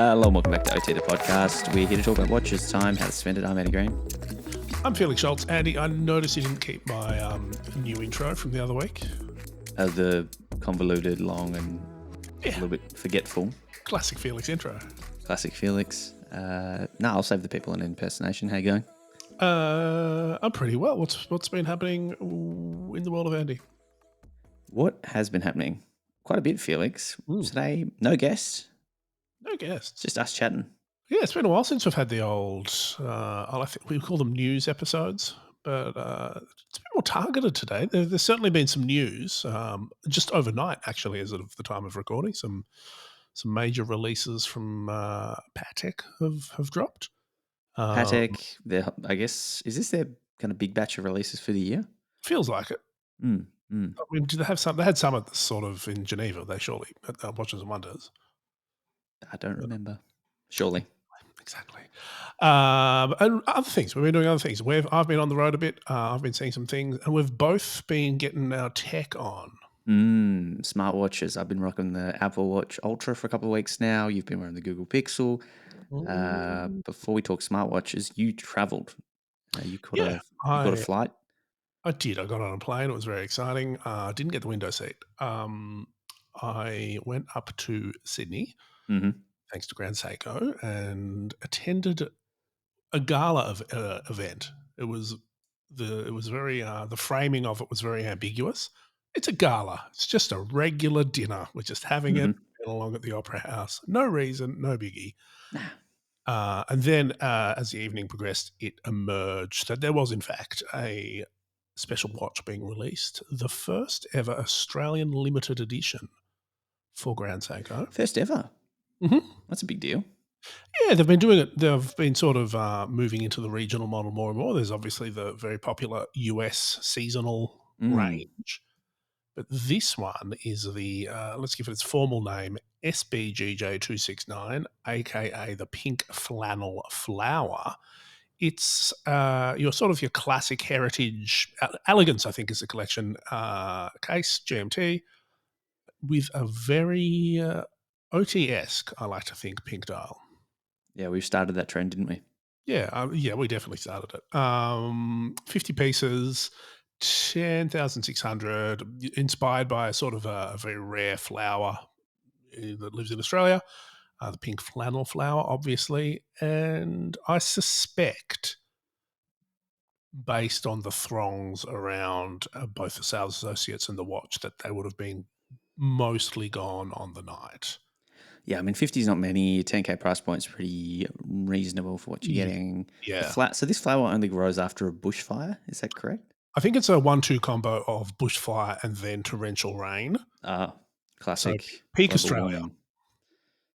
Hello and welcome back to OT the podcast. We're here to talk about watches, time, how to spend it. I'm Andy Green. I'm Felix Schultz. Andy, I noticed you didn't keep my new intro from the other week. The convoluted, long, and a Yeah, little bit forgetful. classic Felix intro. Classic Felix. I'll save the people in impersonation. How you going? I'm pretty well. What's been happening in the world of Andy? What has been happening? Quite a bit, Felix. Ooh. Today, no guests, No guests. just us chatting. Yeah, it's been a while since we've had the old, I think we call them news episodes, but it's been more targeted today. There's certainly been some news, just overnight, actually, as of the time of recording. Some major releases from Patek have dropped. Patek, I guess, is this their kind of big batch of releases for the year? Feels like it. Mm. I mean, do they have some? They had some at the sort of in Geneva. They surely at Watches and Wonders. I don't remember. Surely. Exactly. And other things. We've been doing other things. I've been on the road a bit. I've been seeing some things, and we've both been getting our tech on. Smartwatches. I've been rocking the Apple Watch Ultra for a couple of weeks now. You've been wearing the Google Pixel. Before we talk smartwatches, you travelled. You caught Yeah, a flight. I did. I got on a plane. It was very exciting. I didn't get the window seat. I went up to Sydney, Mm-hmm. thanks to Grand Seiko, and attended a gala event. It was very the framing of it was very ambiguous. It's a gala. It's just a regular dinner. We're just having it along at the Opera House. No reason, no biggie. And then as the evening progressed, it emerged that there was in fact a special watch being released, the first ever Australian limited edition for Grand Seiko. First ever. Mm-hmm. That's a big deal. Yeah, they've been doing it. They've been sort of moving into the regional model more and more. There's obviously the very popular US seasonal range, but this one is the let's give it its formal name, SBGJ269, aka the Pink Flannel Flower. It's your sort of your classic heritage elegance. I think is the collection case GMT with a very OT-esque, I like to think, pink dial. Yeah, we started that trend, didn't we? Yeah, we definitely started it. 50 pieces, 10,600, inspired by a sort of a very rare flower that lives in Australia, the pink flannel flower, obviously. And I suspect, based on the throngs around both the sales associates and the watch, that they would have been mostly gone on the night. Yeah, I mean, 50 is not many. 10K price point is pretty reasonable for what you're getting. Yeah. So this flower only grows after a bushfire. Is that correct? I think it's a 1-2 combo of bushfire and then torrential rain. Classic. So peak global Australia. warming.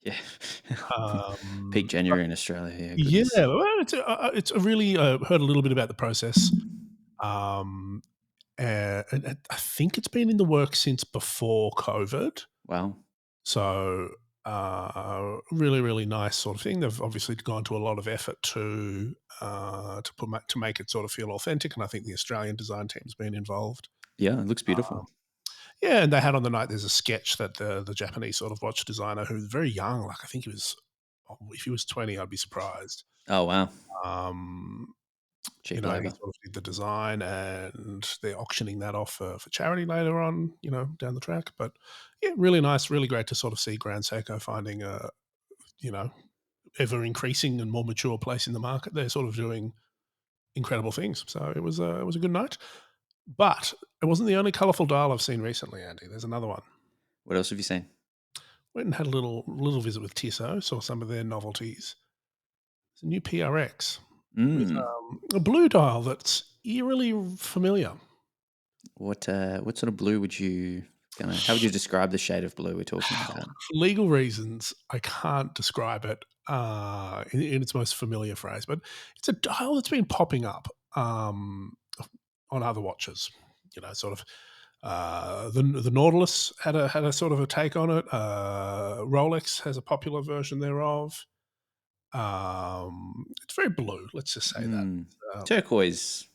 Yeah. Peak January in Australia. Yeah. Yeah, well, it's a really heard a little bit about the process. And I think it's been in the works since before COVID. Wow. So really, really nice sort of thing. They've obviously gone to a lot of effort to make it sort of feel authentic, and I think the Australian design team's been involved. Yeah, it looks beautiful. Yeah, and they had on the night. There's a sketch that the Japanese sort of watch designer, who's very young, like I think he was, if he was 20, I'd be surprised. Oh, wow. He Cheap sort labour. of did the design, and they're auctioning that off for charity later on, down the track. But yeah, really nice, really great to sort of see Grand Seiko finding a, ever increasing and more mature place in the market. They're sort of doing incredible things. So it was a good night. But it wasn't the only colourful dial I've seen recently, Andy. There's another one. What else have you seen? Went and had a little visit with Tissot, saw some of their novelties. It's a new PRX with a blue dial that's eerily familiar. What sort of blue would you how would you describe the shade of blue we're talking about? For legal reasons, I can't describe it in its most familiar phrase, but it's a dial that's been popping up on other watches. Sort of the Nautilus had a sort of a take on it. Rolex has a popular version thereof. It's very blue. Let's just say that Turquoise.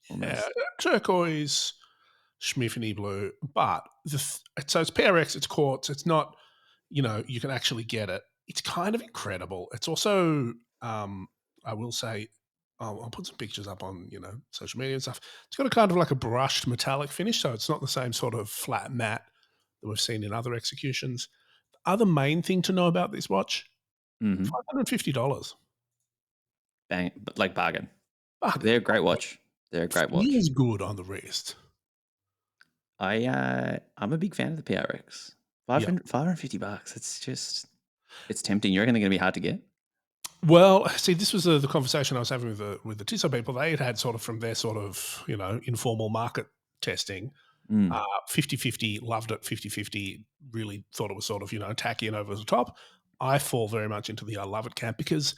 Almost. Yeah, turquoise, schmiffany blue. But so it's PRX. It's quartz. It's not. You can actually get it it's kind of incredible. It's also, I will say, I'll put some pictures up on social media and stuff. It's got a kind of like a brushed metallic finish, so it's not the same sort of flat matte that we've seen in other executions. The other main thing to know about this watch: Mhm. $550. Bang, but like bargain. Bargain. They're a great watch. They're a great watch. Feels good on the wrist. I'm a big fan of the PRX. Yeah. $550. It's just it's tempting. You reckon they're gonna be hard to get? Well, see, this was the conversation I was having with the Tissot people. They had sort of from their sort of informal market testing. Mm, 50/50, loved it. 50/50, really thought it was sort of tacky and over the top. I fall very much into the I love it camp because,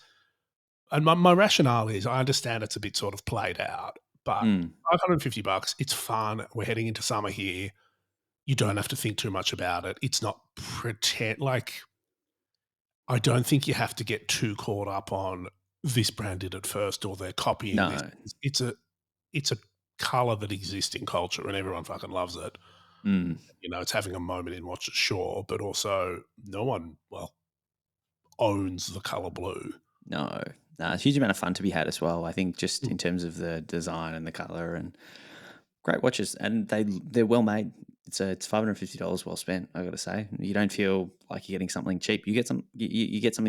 and my rationale is I understand it's a bit sort of played out, but mm. $550, it's fun. We're heading into summer here. You don't have to think too much about it. It's not pretend like I don't think you have to get too caught up on this brand did it first or they're copying this. No. It's a color that exists in culture and everyone fucking loves it. Mm. It's having a moment in watches, sure, but also no one, well, owns the color blue. No. No, a huge amount of fun to be had as well. I think just Mm. in terms of the design and the color and great watches, and they're well made. It's $550 well spent. I got to say, you don't feel like you're getting something cheap. You get something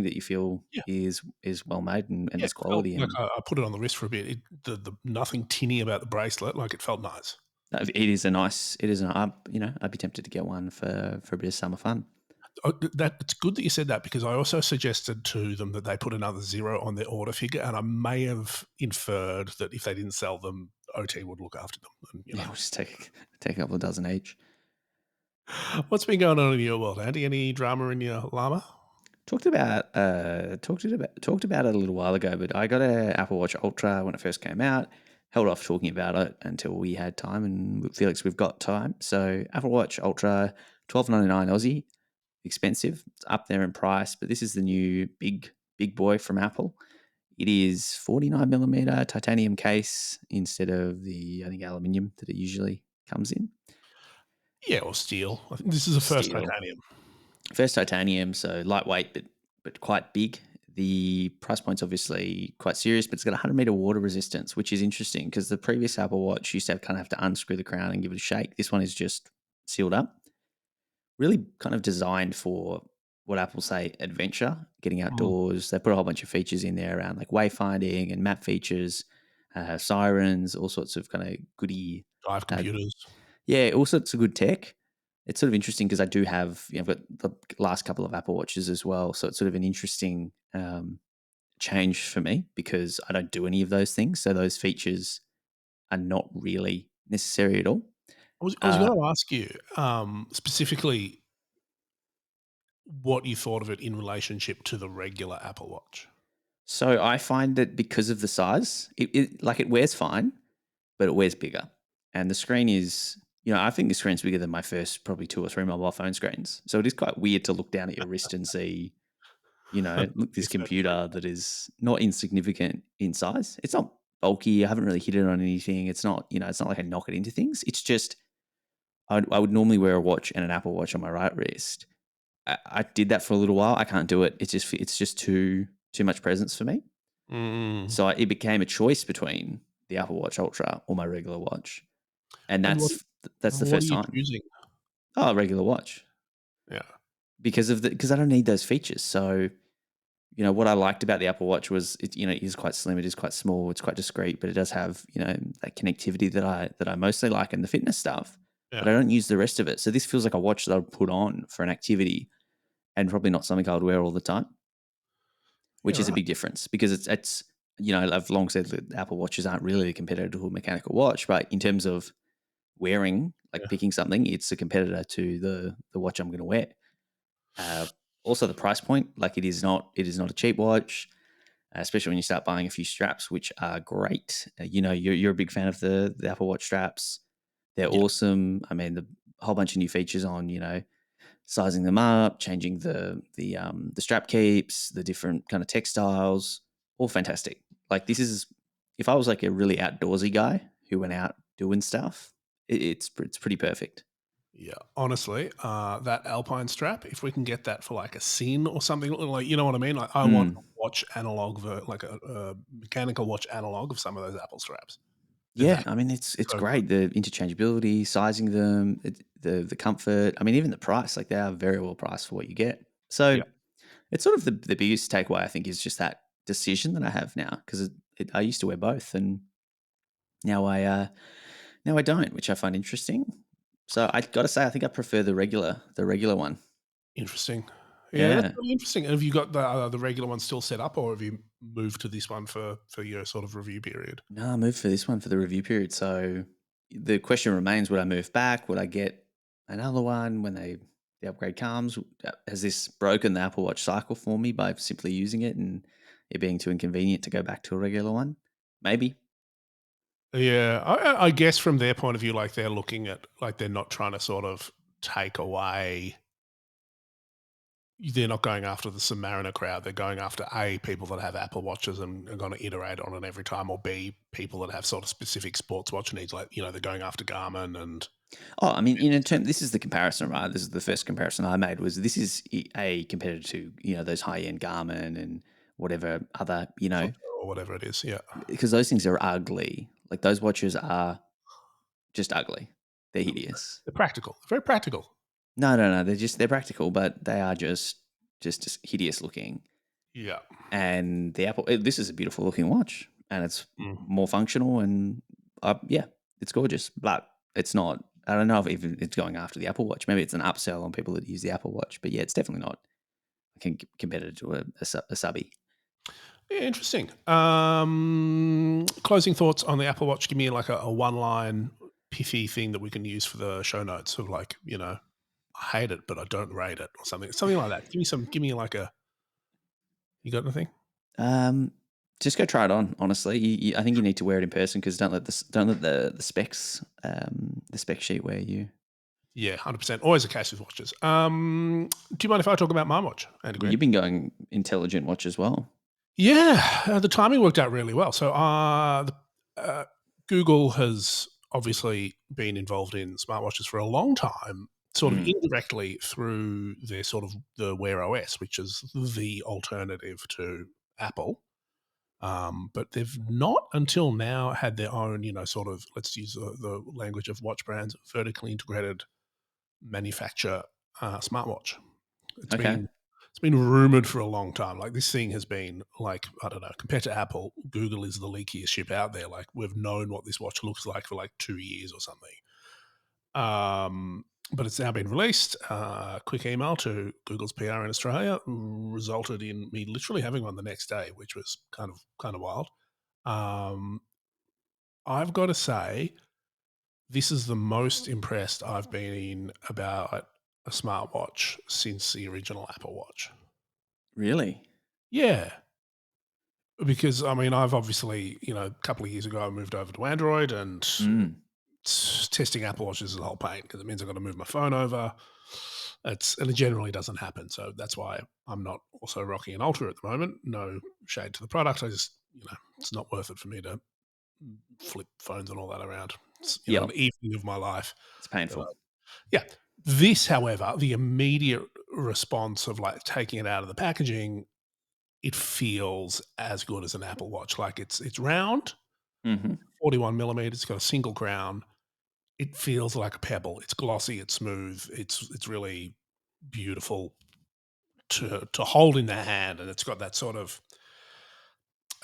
that you feel Yeah, is well made and yeah. is It felt quality. like And I put it on the wrist for a bit. The nothing tinny about the bracelet, like it felt nice. it is a nice. It is an. I'd be tempted to get one for a bit of summer fun. It's good that you said that because I also suggested to them that they put another zero on their order figure, and I may have inferred that if they didn't sell them, OT would look after them. And Yeah, we'll just take a couple of dozen each. what's been going on in your world, Andy? Any drama in your llama? Talked about it a little while ago, but I got a Apple Watch Ultra when it first came out. Held off talking about it until we had time, and with Felix, we've got time. So Apple Watch Ultra, 12.99 Aussie, expensive. It's up there in price, but this is the new big boy from Apple. It is 49 millimeter titanium case instead of the I think aluminium that it usually comes in. Yeah, or steel. I think this is a first Steel. titanium. First titanium, so lightweight but quite big. The price point's obviously quite serious, but it's got 100-meter water resistance, which is interesting because the previous Apple Watch used to kind of have to unscrew the crown and give it a shake. This one is just sealed up. Really kind of designed for what Apple say adventure, getting Mm. outdoors. They put a whole bunch of features in there around like wayfinding and map features, sirens, all sorts of kind of goody Drive uh, computers. yeah, also it's a good tech. It's sort of interesting because I do have, I've got the last couple of Apple Watches as well. So it's sort of an interesting change for me because I don't do any of those things. So those features are not really necessary at all. I was Uh, going to ask you specifically what you thought of it in relationship to the regular Apple Watch. so I find that because of the size, it wears fine, but it wears bigger. And the screen is, I think the screen's bigger than my first probably two or three mobile phone screens. So it is quite weird to look down at your wrist and see look, this Your 33. computer that is not insignificant in size. It's not bulky. I haven't really hit it on anything. It's not, it's not like I knock it into things. It's just, I would normally wear a watch and an Apple Watch on my right wrist. I did that for a little while. I can't do it. It's just too much presence for me. Mm. So it became a choice between the Apple Watch Ultra or my regular watch, and And that's the what are first you time. choosing? Oh, a regular watch Yeah. because I don't need those features. So what I liked about the Apple Watch was it is quite slim, it is quite small, it's quite discreet, but it does have, that connectivity that I mostly like and the fitness stuff, but Yeah. I don't use the rest of it. So this feels like a watch that I would put on for an activity and probably not something I would wear all the time, Yeah, which is a right. big difference because it's I've long said that Apple Watches aren't really a competitor to a mechanical watch, but in terms of wearing, like Yeah. picking something, it's a competitor to the watch I'm going to wear. Uh, Also, the price point, like it is not a cheap watch, especially when you start buying a few straps, which are great. You're a big fan of the Apple Watch straps. They're Yeah. awesome. I mean, the whole bunch of new features on sizing them up, changing the strap keeps, the different kind of textiles, all fantastic. Like this is if I was like a really outdoorsy guy who went out doing stuff, it's pretty perfect. Yeah, honestly, that Alpine strap, if we can get that for like a scene or something, like, you know what I mean? Like, I want a Mm. watch analog, like a mechanical watch analog of some of those Apple straps. They're Yeah, that I mean, it's so good. great, the interchangeability, sizing them, the comfort. I mean, even the price, like, they are very well priced for what you get. So, Yeah, it's sort of the biggest takeaway, I think, is just that decision that I have now, 'cause I used to wear both, and now now I don't, which I find interesting. So, I gotta say, I think I prefer the regular one. interesting. Yeah, that's Yeah. really interesting. Have you got the regular one still set up, or have you moved to this one for your sort of review period? No, I moved for this one for the review period. So the question remains: would I move back? Would I get another one when the upgrade comes? Has this broken the Apple Watch cycle for me by simply using it and it being too inconvenient to go back to a regular one? Maybe. Yeah, I guess from their point of view, like, they're looking at, like, they're not trying to sort of take away, they're not going after the Submariner crowd. They're going after A, people that have Apple Watches and are gonna iterate on it every time, or B, people that have sort of specific sports watch needs, like, they're going after Garmin and Oh, I mean, in a term, this is the comparison, right? This is the first comparison I made. Was this is a competitor to those high end Garmin and whatever other Hunter or whatever it is, yeah. because those things are ugly. Like those watches are just ugly. They're hideous. They're practical, very practical. No, no, no. They're practical, but they are just hideous looking. Yeah. And the Apple, this is a beautiful looking watch, and it's Mm. more functional, and yeah, it's gorgeous. But it's not. I don't know if even it's going after the Apple Watch. Maybe it's an upsell on people that use the Apple Watch. But yeah, it's definitely not a competitor to a subby. Yeah, interesting. Closing thoughts on the Apple Watch. Give me like a one-line pithy thing that we can use for the show notes of, like, I hate it, but I don't rate it, or something like that. Give me like a, you got anything? Um, just go try it on. Honestly, I think you need to wear it in person because don't let the specs the spec sheet wear you. Yeah, 100%. Always a case with watches. Do you mind if I talk about my watch, Andy Well, Green? you've been going intelligent watch as well. Yeah, the timing worked out really well. So, Google has obviously been involved in smartwatches for a long time, sort of Mm, indirectly through their sort of the Wear OS, which is the alternative to Apple. But they've not until now had their own, sort of, let's use the language of watch brands, vertically integrated manufacture smartwatch. It's okay. been it's been rumored for a long time. Like, this thing has been, like, I don't know, compared to Apple, Google is the leakiest ship out there. Like, we've known what this watch looks like for like 2 years or something. But it's now been released. Quick email to Google's PR in Australia resulted in me literally having one the next day, which was kind of wild. Um, I've got to say, this is the most impressed I've been about a smartwatch since the original Apple Watch. Really? Yeah, because I mean, I've obviously, a couple of years ago, I moved over to Android, and Mm. testing Apple Watches is a whole pain because it means I've got to move my phone over. And it generally doesn't happen. So that's why I'm not also rocking an Ultra at the moment. No shade to the product. I just, it's not worth it for me to flip phones and all that around. It's, Yeah, an evening of my life. it's painful. Yeah. This, however, the immediate response of, like, taking it out of the packaging, it feels as good as an Apple Watch. Like, it's round, Mhm. 41 millimeters, it's got a single crown. It feels like a pebble. It's glossy, it's smooth, it's really beautiful to hold in the hand, and it's got that sort of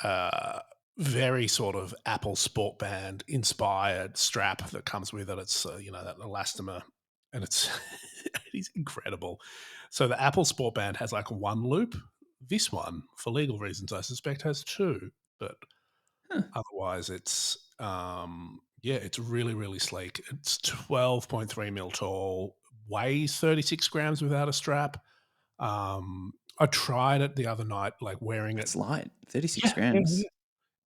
uh, very sort of Apple Sport Band inspired strap that comes with it. It's that elastomer, and it's it is incredible. So the Apple Sport Band has like one loop. This one, for legal reasons, I suspect, has two, but Huh. otherwise, yeah, it's really really sleek. It's 12.3 mil tall, weighs 36 grams without a strap. I tried it the other night, like, wearing it. That's light. 36 Yeah, yeah, grams. yeah.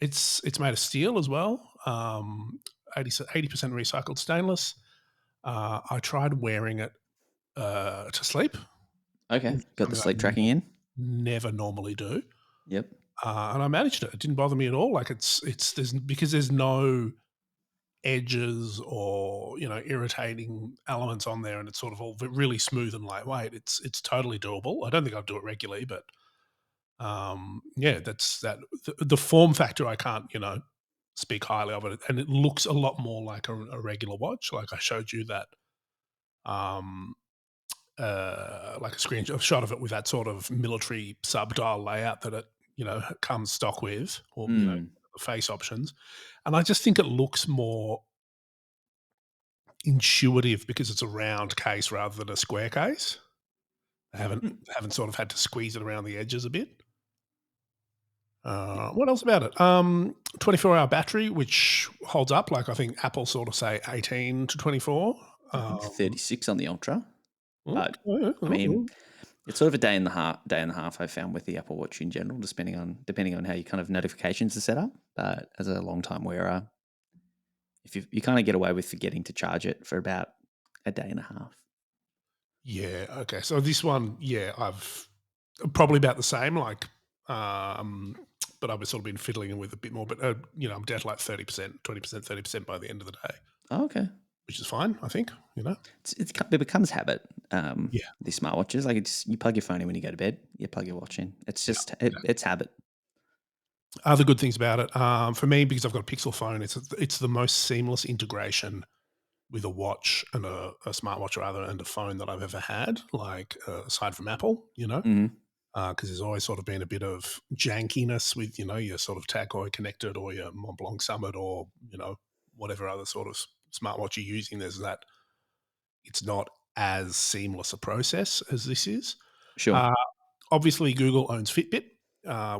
It's made of steel as well, 80% recycled stainless. I tried wearing it, to sleep, Okay. which is Got the something sleep tracking in. never normally do, Yep. and I managed it. It didn't bother me at all. Like, it's there's because there's no edges or irritating elements on there, and it's sort of all really smooth and lightweight. It's totally doable. I don't think I'd do it regularly, but yeah, that's that. The form factor, I can't speak highly of it, and it looks a lot more like a regular watch. Like I showed you that um like a screenshot shot of it with that sort of military subdial layout that it comes stock with, or Mm. the face options, and I just think it looks more intuitive because it's a round case rather than a square case. I haven't sort of had to squeeze it around the edges a bit. What else about it? 24-hour battery, which holds up. Like I think Apple sort of say 18 to 24. I think Um, 36 on the Ultra. But okay, I mean, it's sort of a day and a half I found with the Apple Watch in general, depending on how your kind of notifications are set up. But as a long time wearer, if you kind of get away with forgetting to charge it for about a day and a half. yeah. Okay. So this one, yeah, I've probably about the same. Like, um, but I've sort of been fiddling with a bit more. But I'm down to like 30%, 20%, 30% by the end of the day, Oh, okay. which is fine. I think. It becomes habit. Yeah. These smartwatches, like you plug your phone in when you go to bed, you plug your watch in. It's Yeah. just it's habit. Other good things about it, for me, because I've got a Pixel phone, it's the most seamless integration with a watch and a smartwatch rather, and a phone that I've ever had. Like aside from Apple, Mm-hmm. because there's always sort of been a bit of jankiness with your sort of Tag Heuer connected or your Mont Blanc Summit or whatever other sort of smartwatch you're using. There's that it's not as seamless a process as this is. Sure. Uh, Obviously, Google owns Fitbit,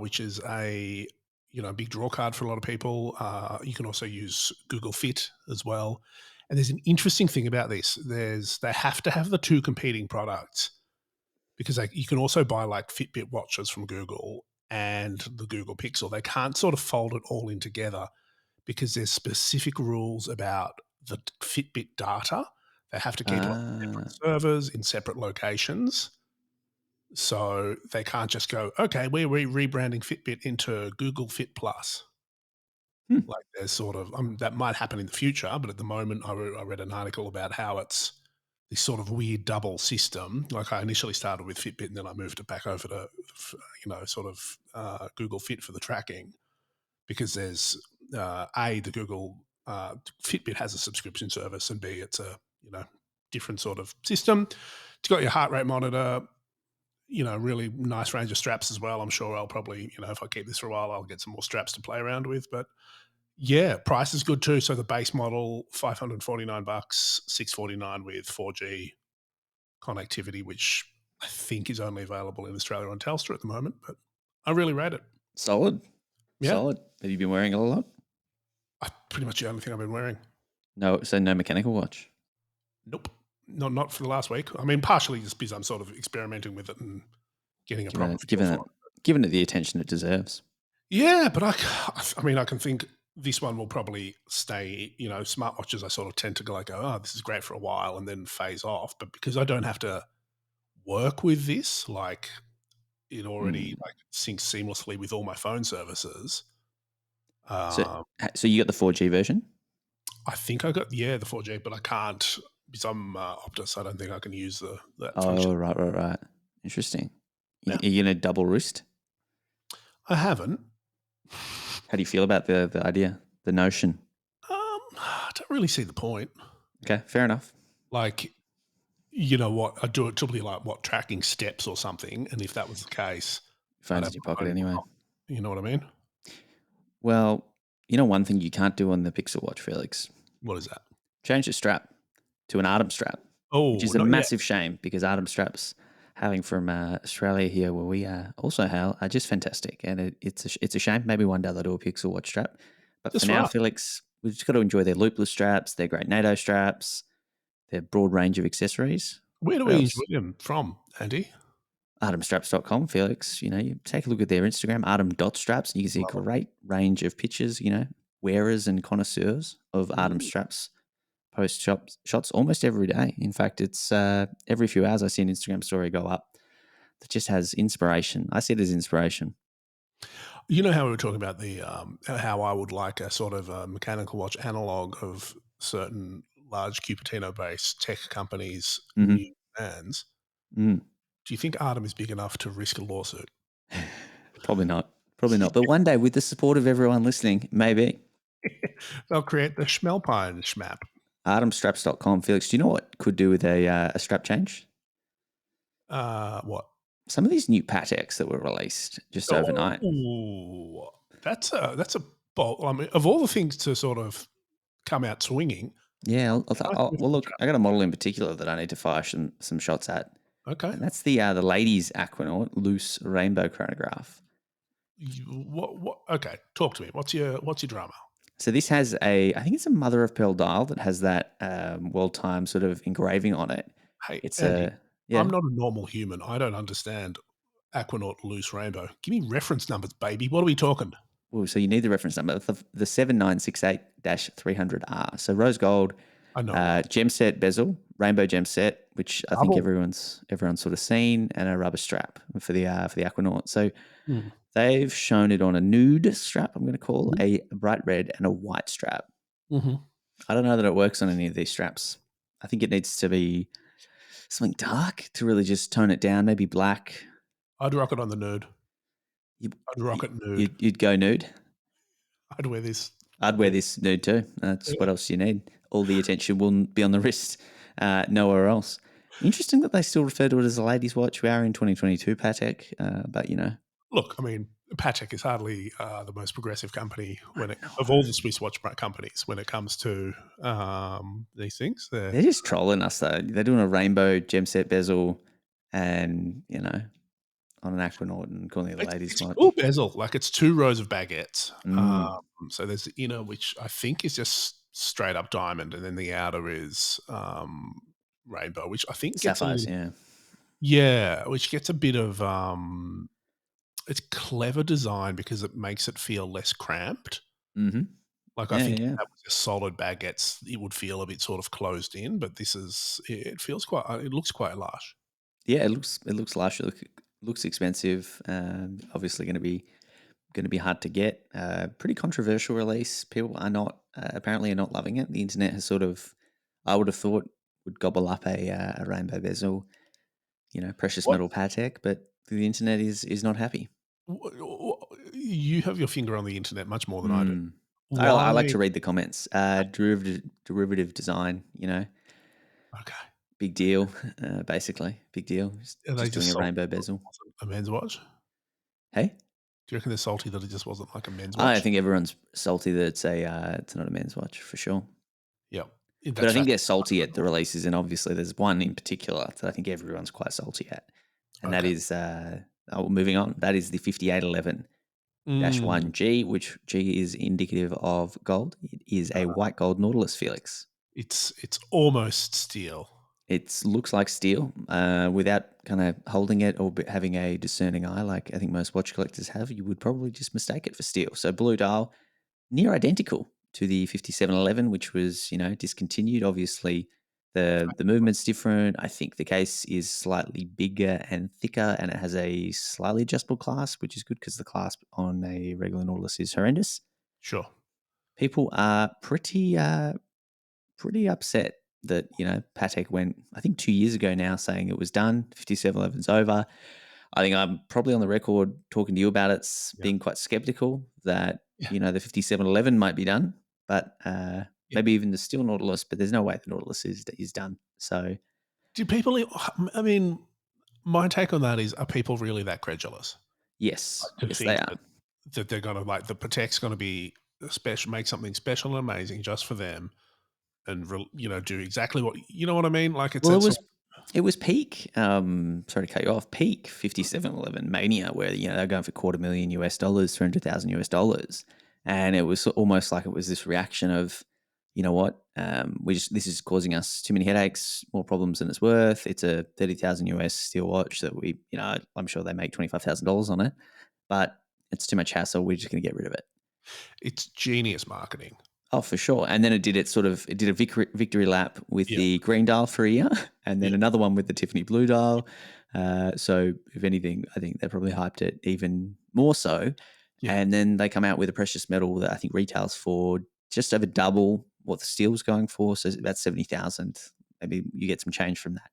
which is a big draw card for a lot of people. You can also use Google Fit as well. And there's an interesting thing about this. They have to have the two competing products because you can also buy like Fitbit watches from Google and the Google Pixel. They can't sort of fold it all in together because there's specific rules about the Fitbit data. They have to keep it on separate Ah. servers in separate locations. So they can't just go, okay, we're rebranding Fitbit into Google Fit Plus. Hmm. Like there's sort of that might happen in the future, but at the moment, I read an article about how it's this sort of weird double system. Like I initially started with Fitbit, and then I moved it back over to sort of Google Fit for the tracking, because there's the Google Fitbit has a subscription service, and B, it's a different sort of system. It's got your heart rate monitor, really nice range of straps as well. I'm sure I'll probably, if I keep this for a while, I'll get some more straps to play around with. But yeah, price is good too. So the base model, $549, $649 with 4G connectivity, which I think is only available in Australia on Telstra at the moment. But I really rate it. Solid. Yeah, Solid. Have you been wearing it a lot? pretty much the only thing I've been wearing. No, so no mechanical watch. Nope, not for the last week. I mean, partially just because I'm sort of experimenting with it and getting a Given proper it, feel given for it, it. given it the attention it deserves. Yeah, but I mean, I can think this one will probably stay. Smartwatches, I sort of tend to go like, oh, this is great for a while and then phase off. But because I don't have to work with this, like it already Mm. like syncs seamlessly with all my phone services. So, Um, so you got the 4G version? I think I got the 4G, but I can't because I'm Optus. I don't think I can use that function. Oh, right. Interesting. Yeah, Are you gonna double wrist? I haven't. How do you feel about the idea, the notion? I don't really see the point. Okay, fair enough. Like, you know what? I'd do it to be like what tracking steps or something. And if that was the case, I'd Phone's have in your my pocket phone in my anyway. pocket. You know what I mean? Well, one thing you can't do on the Pixel Watch, Felix, What is that? change the strap to an Artem strap, which Oh, is a not yet. massive shame because Artem straps, having from Australia here, where we also hail, are just fantastic. And it's a shame. Maybe one day they'll do a Pixel Watch strap. But for That's now, right. Felix, we've just got to enjoy their loopless straps, their great NATO straps, their broad range of accessories. Where do What we enjoy else? them from, Andy? Artemstraps.com, Felix. You take a look at their Instagram, artem.straps, and you can see a Love great range of pictures, wearers and connoisseurs of it. Artem straps post shots almost every day. In fact, it's every few hours I see an Instagram story go up that just has inspiration. I see it as inspiration. You know how we were talking about how I would like a sort of a mechanical watch analog of certain large Cupertino-based tech companies' Mm-hmm. new brands. Mm. Do you think Artem is big enough to risk a lawsuit? Probably not. Probably not. But one day, with the support of everyone listening, maybe. They'll create the Schmelpine Schmap. Artemstraps.com. Felix, do you know what could do with a strap change? What? Some of these new Pateks that were released just overnight. Oh, that's a bold. I mean, of all the things to sort of come out swinging, Yeah. nice move Well, on the look, strap. I got a model in particular that I need to fire some shots at, Okay. and that's the ladies' Aquanaut loose rainbow chronograph. What? Okay, talk to me. What's your drama? So this has I think it's a mother of pearl dial that has that world time sort of engraving on it. Hey, It's Andy, yeah. I'm not a normal human. I don't understand Aquanaut loose rainbow. Give me reference numbers, baby. What are we talking? Well, so you need the reference number, the 7968-300R. So rose gold, I know, right? gem set bezel, rainbow gem set, which I think Double. everyone's sort of seen, and a rubber strap for the Aquanaut. So Mm. they've shown it on a nude strap, I'm going to call Mhm. a bright red, and a white strap. Mhm. I don't know that it works on any of these straps. I think it needs to be something dark to really just tone it down. Maybe black. I'd rock it on the nude. You, I'd rock it nude. you'd go nude. I'd wear this. I'd wear this nude too. That's what else you need. All the attention will be on the wrist, nowhere else. Interesting that they still refer to it as a ladies' watch. We are in 2022, Patek, but you know, Look, I mean, Patek is hardly the most progressive company I of all know the Swiss watch companies when it comes to these things. they're just trolling us though. They're doing a rainbow gem set bezel, and you know, on an Aquanaut and calling it a ladies' It's a watch. cool bezel. Like it's two rows of baguettes. Mm, So there's the inner, which I think is just straight up diamond, and then the outer is rainbow, which I think gets a sapphires, little, yeah. yeah, which gets a bit of it's clever design because it makes it feel less cramped. Mm-hmm. Like I Yeah, think if yeah. that was just solid baguettes, it would feel a bit sort of closed in, but this is it feels quite it looks quite lush. Yeah, it looks lush. Looks expensive. Obviously going to be hard to get. Pretty controversial release. People are not apparently are not loving it. The internet has sort of, I would have thought, would gobble up a rainbow bezel, you know, precious What metal Patek, but the internet is not happy. you have your finger on the internet much more than I do. Mm. I Why? like to read the comments. Derivative design, you know, Okay. big deal. Basically, big deal. Are they Just just doing a salty rainbow that it bezel. wasn't a men's watch? Hey. Do you reckon they're salty that it just wasn't like a men's I watch? think everyone's salty that it's not a men's watch for sure. Yeah. But That's I think they're factually salty at the right. releases, and obviously there's one in particular that I think everyone's quite salty at, and that Okay. is moving on. That is the 5811 Mm, 1G, which G is indicative of gold. It is a white gold Nautilus, Felix. it's almost steel. It looks like steel without kind of holding it or having a discerning eye, like I think most watch collectors have. You would probably just mistake it for steel. So blue dial, near identical to the 5711, which was, you know, discontinued. Obviously, the movement's different. I think the case is slightly bigger and thicker, and it has a slightly adjustable clasp, which is good because the clasp on a regular Nautilus is horrendous. Sure. People are pretty upset that, you know, Patek went, I think 2 years ago now, saying it was done. 5711's over. I think I'm probably on the record talking to you about it, Yeah. being quite skeptical that, Yeah. you know, the 5711 might be done, but Yeah. maybe even the steel Nautilus, but there's no way the Nautilus is done. So, Do people I mean, my take on that is, are people really that credulous? yes, To yes, they think are. that they're gonna like the Patek's gonna be special, make something special and amazing just for them, and do exactly what you know what I mean? Like it's Well, that sort. it was peak. Sorry to cut you off. Peak 5711 mania, where you know they're going for $250,000 US, $300,000 US, and it was almost like it was this reaction of, you know what, this is causing us too many headaches, more problems than it's worth. It's a 30,000 US steel watch that we, you know, I'm sure they make $25,000 on it, but it's too much hassle. We're just going to get rid of it. It's genius marketing. Oh, for sure. And then it did a victory lap with Yeah, the green dial for a year, and then yeah. another one with the Tiffany blue dial. So if anything, I think they probably hyped it even more so. Yeah. and then they come out with a precious metal that I think retails for just over double what the steel's going for, so it's about 70,000. Maybe you get some change from that,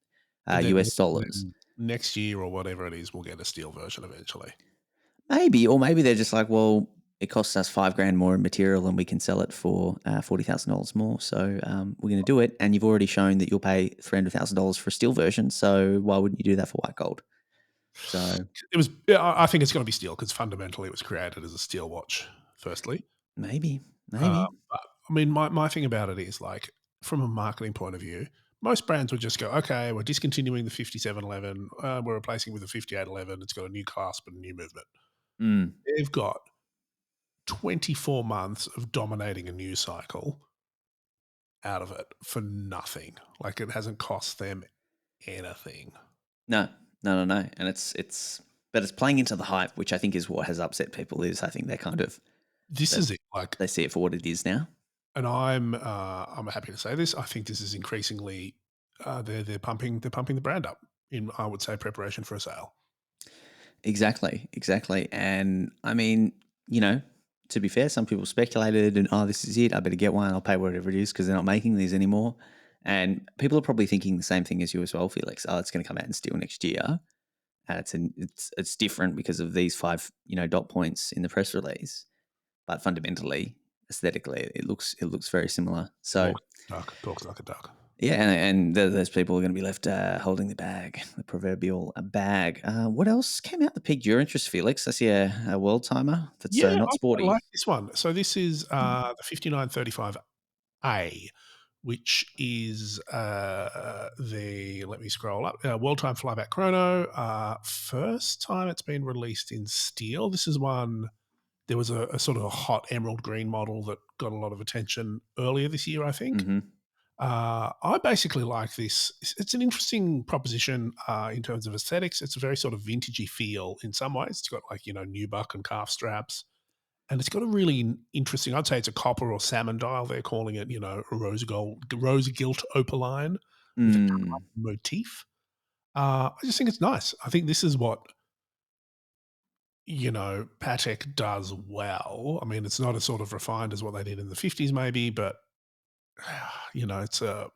And US dollars. then next year or whatever it is, we'll get a steel version eventually. Maybe, or maybe they're just like, well, it costs us 5 grand more in material, and we can sell it for $40,000 more. So we're going to do it. And you've already shown that you'll pay $300,000 for a steel version. So why wouldn't you do that for white gold? So It was. Yeah, I think it's going to be steel because fundamentally it was created as a steel watch. Firstly, maybe, uh, maybe. but I mean, my thing about it is like from a marketing point of view, most brands would just go, okay, we're discontinuing the 5711, we're replacing it with a 5811. It's got a new clasp and a new movement. Mm. They've got 24 months of dominating a news cycle out of it for nothing. Like it hasn't cost them anything. No, no. And but it's playing into the hype, which I think is what has upset people. Is I think they're kind of This that is it. Like, they see it for what it is now. and I'm happy to say this. I think this is increasingly they're pumping the brand up in, I would say, preparation for a sale. Exactly, exactly. And I mean, you know, to be fair, some people speculated and, oh, this is it. I better get one. I'll pay whatever it is because they're not making these anymore. And people are probably thinking the same thing as you as well, Felix. Oh, it's going to come out in steel next year. It's different because of these five, dot points in the press release. But fundamentally, aesthetically, it looks very similar. So Talks like a duck. yeah, and those people are going to be left holding the bag, the proverbial bag. What else came out that piqued your interest, Felix? I see a world timer that's Yeah, not I quite sporty. like this one. So this is the 5935A, which is the, let me scroll up, World Time Flyback Chrono. First time it's been released in steel. This is one, there was a sort of a hot emerald green model that got a lot of attention earlier this year, I think. Hmm. I basically like this. It's an interesting proposition in terms of aesthetics. It's a very sort of vintagey feel in some ways. It's got like, nubuck and calf straps. And it's got a really interesting, I'd say it's a copper or salmon dial. They're calling it, a rose gilt opaline with a Mm. motif. I just think it's nice. I think this is what, Patek does well. I mean, it's not as sort of refined as what they did in the 50s, maybe, but it's a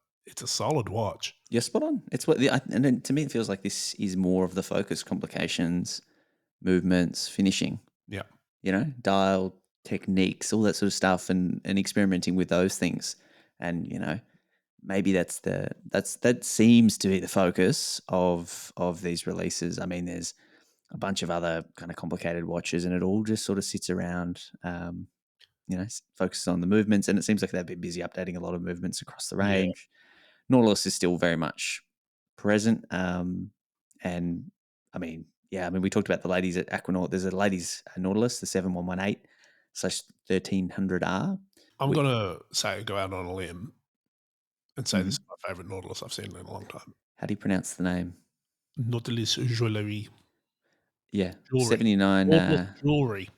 solid watch. You're spot on. It's and then to me, it feels like this is more of the focus: complications, movements, finishing. Yeah. Dial techniques, all that sort of stuff, and experimenting with those things. And maybe that seems to be the focus of these releases. I mean, there's a bunch of other kind of complicated watches, and it all just sort of sits around, focuses on the movements. And it seems like they've been busy updating a lot of movements across the Yeah. range. Nautilus is still very much present, and I mean, we talked about the ladies at Aquanaut. There's a ladies Nautilus, the 7118/1300R. I'm gonna say go out on a limb and say this Mhm. is my favorite Nautilus I've seen in a long time. How do you pronounce the name? Nautilus jewelry, Yeah, jewelry, 79. Nautilus jewelry.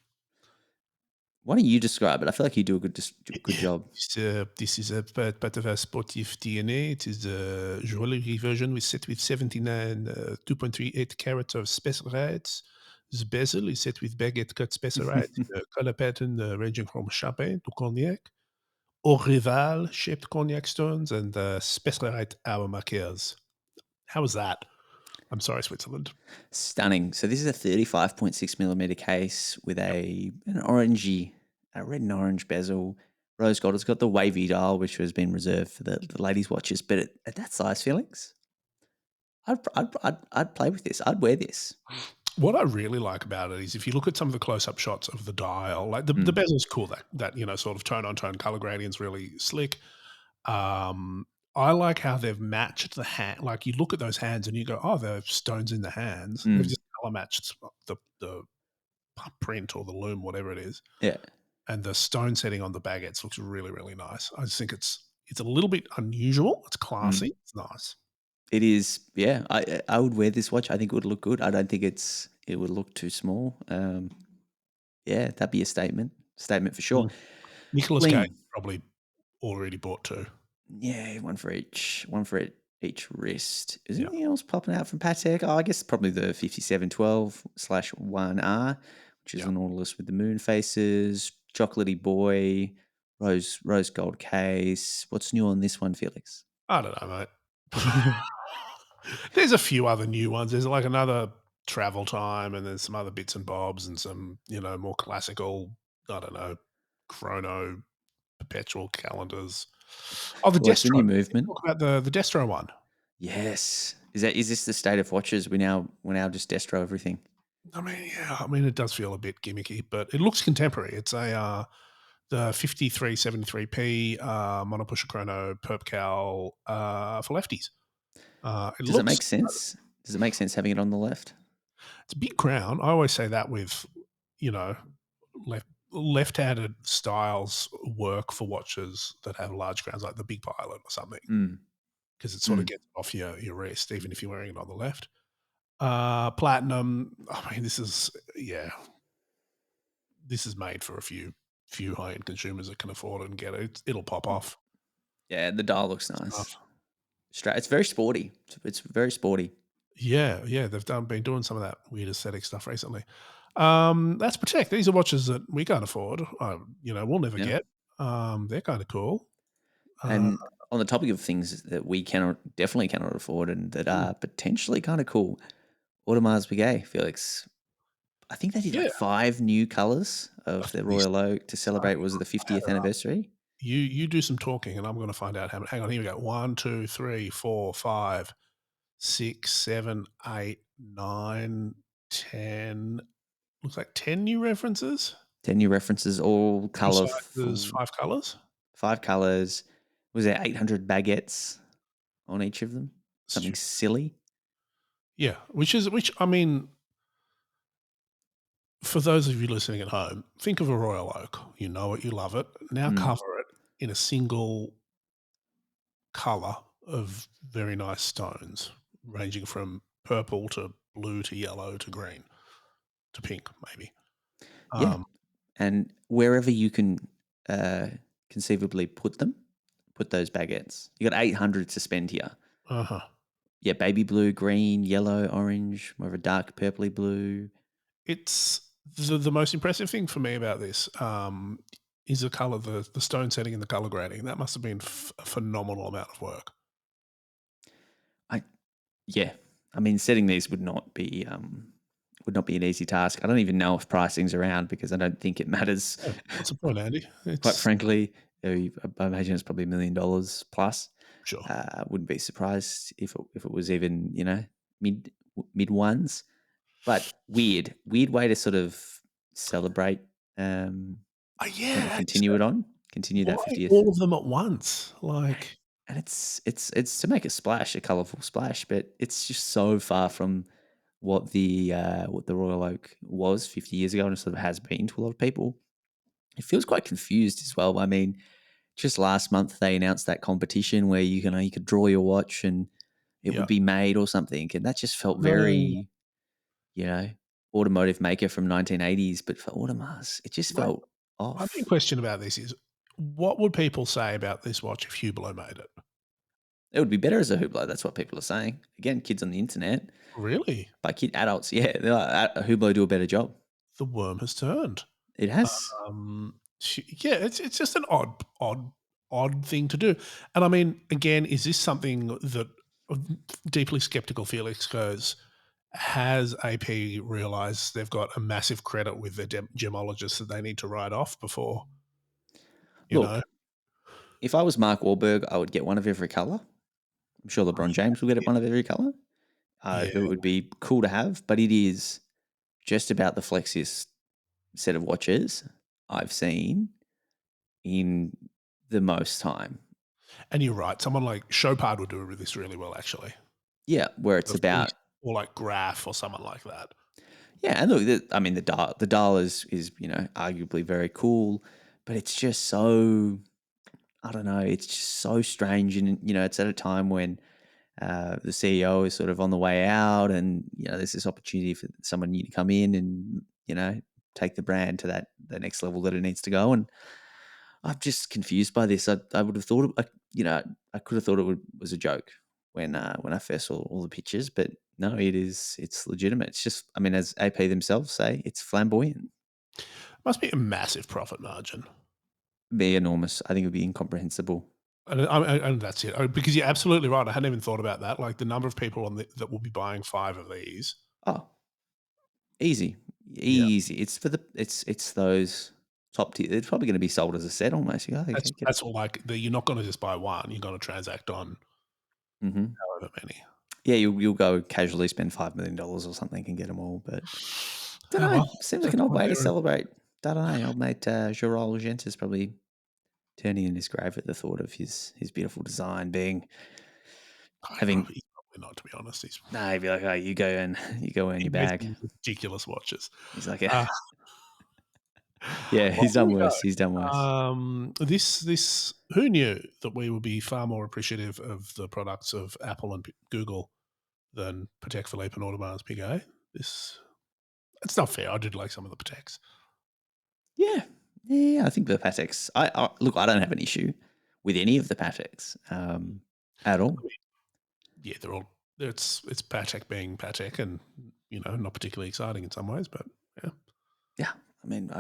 Why don't you describe it? I feel like you do a good job. This is a part of our sportive DNA. It is a jewelry version set with 79 2.38 carats of specerites. The bezel is set with baguette cut specerites in a color pattern ranging from champagne to cognac, or rival shaped cognac stones, and specerite hour markers. How was that? I'm sorry, Switzerland. Stunning. So this is a 35.6 millimeter case with Yep. a red and orange bezel, rose gold. It's got the wavy dial, which has been reserved for the ladies' watches. But at that size, Felix, I'd play with this. I'd wear this. What I really like about it is if you look at some of the close-up shots of the dial, like the Mm, bezel's cool, that sort of tone-on-tone color gradient's really slick. Um, I like how they've matched the hand. Like you look at those hands and you go, "Oh, there are stones in the hands." They've mm, just color matched the print or the loom, whatever it is, yeah, and the stone setting on the baguettes looks really, really nice. I just think it's a little bit unusual. It's mm. classy. It's nice. It is. Yeah, I would wear this watch. I think it would look good. I don't think it would look too small. Yeah, that'd be a statement for sure. Mm. Nicolas Cage Bling. probably already bought 2. Yeah, one for each wrist. Is Yeah. anything else popping out from Patek? Oh, I guess probably the 5712/1R, which is Yeah. the Nautilus with the moon faces, chocolatey boy, rose gold case. What's new on this one, Felix? I don't know, mate. There's a few other new ones. There's like another travel time, and there's some other bits and bobs, and some more classical. I don't know, chrono perpetual calendars. Oh, the Well, it's the Destro. new Let's movement. talk about the Destro one. Yes. Is this the state of watches? We now just destro everything. I mean, yeah, I mean, it does feel a bit gimmicky, but it looks contemporary. It's the 5373P monopusher chrono perp cal for lefties. It Does it looks make sense? Does it make sense having it on the left? It's a big crown. I always say that with, you know, left-handed styles work for watches that have large crowns, like the Big Pilot or something, Mm, because it sort of mm. gets off your wrist, even if you're wearing it on the left. Platinum. I mean, this is made for a few high-end consumers that can afford it and get it. It'll pop off. Yeah, the dial looks nice. Stuff. It's very sporty. It's very sporty. Yeah, yeah, they've been doing some of that weird aesthetic stuff recently. That's Patek. These are watches that we can't afford. We'll never Yeah. get. They're kind of cool. Uh, And on the topic of things that we definitely cannot afford and that mm, are potentially kind of cool, Audemars Piguet, Felix. I think they did yeah, like 5 new colors at of the least. Royal Oak to celebrate, was it the I had 50th it up. anniversary? You do some talking, and I'm going to find out how many. Hang on, here we go. 1, 2, 3, 4, 5, 6, 7, 8, 9, 10. Looks like 10 new references. 10 new references, all 2 sizes, colorful, 5 colors. 5 colors. Was there 800 baguettes on each of them? Something Stupid. silly. Yeah, which I mean, for those of you listening at home, think of a royal oak. You know it, you love it. Now Mm. cover it in a single color of very nice stones, ranging from purple to blue to yellow to green to pink, maybe. Yeah. Um, And wherever you can uh, conceivably put those baguettes. You got 800 to spend here. uh-huh. Yeah, baby blue, green, yellow, orange, more of a dark purpley blue. It's the most impressive thing for me about this is the color, the stone setting and the color grading. That must have been a phenomenal amount of work. I Yeah, I mean, setting these would not be an easy task. I don't even know if pricing's around because I don't think it matters. Yeah, what's the point, Andy? Quite It's frankly, I imagine it's probably $1 million plus. sure. Wouldn't be surprised if it was even mid mid ones. But weird way to sort of celebrate, Yeah, continue it on, continue that why 50th. all of them at once? Like, And it's to make a splash, a colourful splash, but it's just so far from what the Royal Oak was 50 years ago and sort of has been to a lot of people. It feels quite confused as well. I mean, just last month they announced that competition where you could draw your watch and it yeah, would be made or something, and that just felt no, very, you know, automotive maker from 1980s, but for Audemars, it just my felt my main off. question about this is, what would people say about this watch if Hublot made it? It would be better as a Hublot. That's what people are saying. Again, kids on the internet, Really? by kid adults, yeah, they're like, Hublot do a better job. The worm has turned. It has. Yeah, it's just an odd thing to do. And I mean, again, is this something that deeply skeptical Felix goes, has AP realized they've got a massive credit with their gemologists that they need to write off before, you know? Look, if I was Mark Wahlberg, I would get one of every color. I'm sure LeBron James will get one of every color. Yeah. It would be cool to have, but it is just about the flexiest set of watches I've seen in the most time. And you're right. Someone like Chopard would do this really well, actually. Yeah, where it's The Fleece about or like Graph or someone like that. yeah, and look, I mean the dial is arguably very cool, but it's just so I don't know, it's just so strange, and it's at a time when the CEO is sort of on the way out, and there's this opportunity for someone new to come in and take the brand to the next level that it needs to go. And I'm just confused by this. I would have thought, I could have thought was a joke when I first saw all the pictures, but No, it is. It's legitimate. It's just, I mean, as AP themselves say, it's flamboyant. Must be a massive profit margin. Be enormous. I think it would be incomprehensible. And that's it. Because you're absolutely right. I hadn't even thought about that. Like the number of people that will be buying 5 of these. Oh, easy, Yeah. easy. It's for the it's those top tier. It's probably going to be sold as a set almost. You go, okay, get it. That's all like you're not gonna just buy one, you're gonna transact on Hmm. however many. Yeah, you'll go casually spend $5 million or something and get them all, but don't Oh, know. well, Seems like that's an old all way to there. celebrate. Don't know. Old mate Gerald Gent is probably turning in his grave at the thought of his beautiful design being having. He's probably not, to be honest. Nah, he'd be like, oh, you go and you go earn He your made bag. some ridiculous watches. He's like, Uh, yeah, well, he's there done we go. worse. He's done worse. This who knew that we would be far more appreciative of the products of Apple and Google than Patek Philippe and Audemars Piguet? This It's not fair. I did like some of the Pateks. Yeah, yeah. I think the Pateks. I look. I don't have an issue with any of the Pateks at all. I mean, yeah, they're all it's Patek being Patek and, not particularly exciting in some ways, but yeah. Yeah, I mean,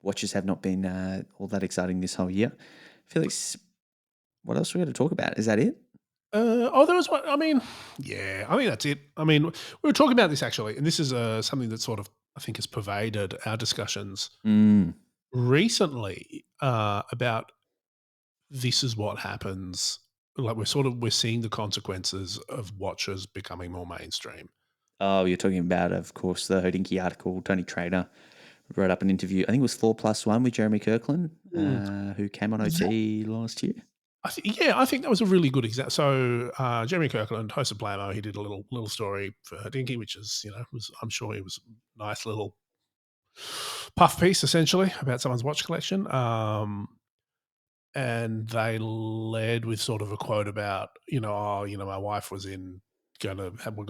watches have not been all that exciting this whole year. Felix, what else we got to talk about? Is that it? There was one. I mean, yeah, I think that's it. I mean, we were talking about this actually, and this is something that sort of I think has pervaded our discussions Mm. recently about this is what happens. Like we're seeing the consequences of watches becoming more mainstream. Oh, you're talking about, of course, the Hodinkee article. Tony Trader wrote up an interview. I think it was 4+1 with Jeremy Kirkland, Mm. who came on OT last year. I think that was a really good example. So Jeremy Kirkland hosted Blamo. He did a little story for Hodinkee, which is I'm sure it was a nice little puff piece essentially about someone's watch collection. And they led with sort of a quote about, my wife was we're going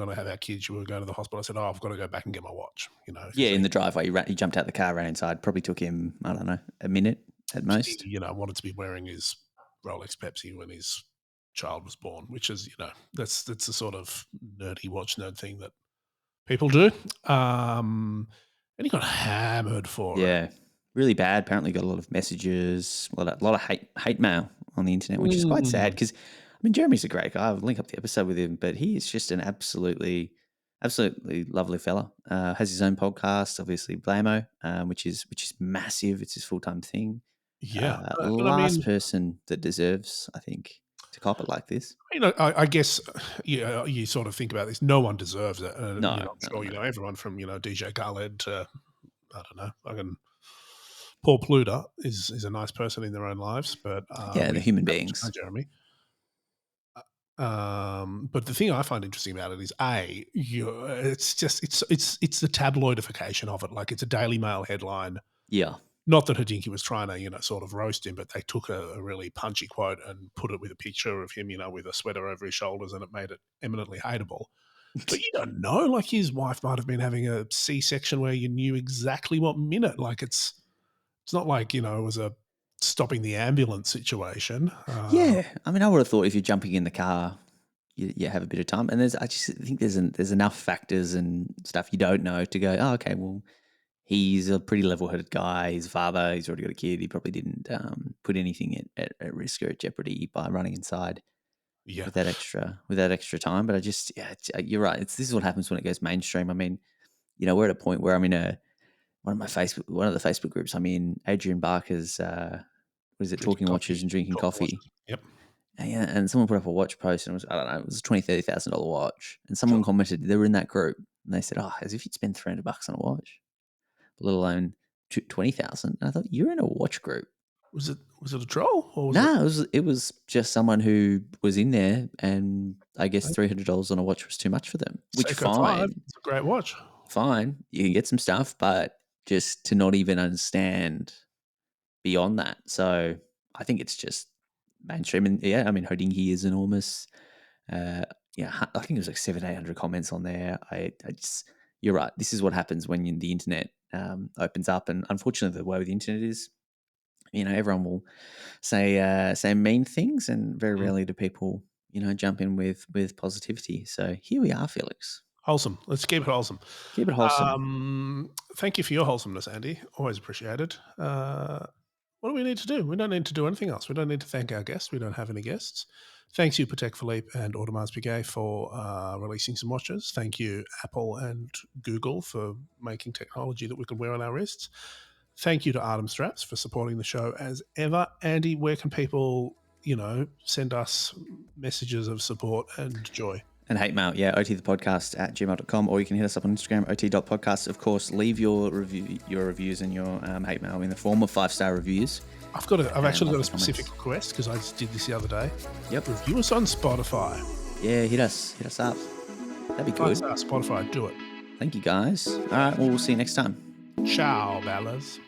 to have our kids. We were going to the hospital. I said, oh, I've got to go back and get my watch, Yeah, because in the driveway, he jumped out the car, ran inside. Probably took him, I don't know, a minute at he, most. wanted to be wearing his Rolex Pepsi when his child was born, which is, that's the sort of nerdy watch nerd thing that people do. And he got hammered for it. Yeah, really bad. Apparently, got a lot of messages, a lot of hate mail on the internet, which is quite sad Mm. because I mean, Jeremy's a great guy. I'll link up the episode with him, but he is just an absolutely lovely fella. Has his own podcast, obviously Blamo, which is massive. It's his full time thing. Yeah. And I Last mean, person that deserves, I think, to cop it like this. I guess, you sort of think about this. No one deserves it. No, I'm no, sure no. everyone from DJ Khaled to I don't know, fucking Paul Pluta is a nice person in their own lives, but Yeah, we the human happen to know beings. Jeremy. But the thing I find interesting about it is it's just it's the tabloidification of it. Like it's a Daily Mail headline. Yeah. Not that Hodinkee was trying to, sort of roast him, but they took a really punchy quote and put it with a picture of him, with a sweater over his shoulders, and it made it eminently hateable. But you don't know. Like his wife might have been having a C-section where you knew exactly what minute. Like it's not like it was a stopping the ambulance situation. Yeah, I mean, I would have thought if you're jumping in the car, you have a bit of time. And I just think there's enough factors and stuff you don't know to go. Oh, okay. Well, he's a pretty level-headed guy. His father, he's already got a kid. He probably didn't put anything at risk or at jeopardy by running inside Yeah. with that extra time. But I just, yeah, you're right. This is what happens when it goes mainstream. I mean, we're at a point where I'm in one of the Facebook groups I'm in. Adrian Barker's, what is it, Drinking talking coffee, watches and drinking talking coffee. watches. Yep. And yeah, and someone put up a watch post, and it was, I don't know, it was a $20,000-$30,000 watch, and someone Sure. commented they were in that group, and they said, "Oh, as if you'd spend $300 on a watch, let alone 20,000." And I thought, you're in a watch group. Was it a troll or was it? No, it was just someone who was in there, and I guess Okay. $300 on a watch was too much for them. Which Seiko 5. fine, It's a great watch. fine, you can get some stuff, but just to not even understand beyond that. So I think it's just mainstream, and yeah, I mean, Hodinkee is enormous. Uh, yeah, I think it was like 800 comments on there. I just, you're right. This is what happens when the internet opens up, and unfortunately, the way the internet is, everyone will say mean things, and very Mm. rarely do people, jump in with positivity. So here we are, Felix. Wholesome. Let's keep it wholesome. Keep it wholesome. Thank you for your wholesomeness, Andy. Always appreciated. What do we need to do? We don't need to do anything else. We don't need to thank our guests. We don't have any guests. Thanks you, Patek Philippe and Audemars Piguet, for releasing some watches. Thank you, Apple and Google, for making technology that we can wear on our wrists. Thank you to Artem Straps for supporting the show as ever. Andy, where can people, send us messages of support and joy? And hate mail, otthepodcast at gmail.com, or you can hit us up on Instagram, ot.podcast. Of course, leave your reviews and your hate mail in the form of 5-star reviews. I've actually got a specific request because I just did this the other day. Yep. Review us on Spotify. Yeah, hit us up. That'd be good. 5-star Spotify, do it. Thank you, guys. All right, well, we'll see you next time. Ciao, Bellas.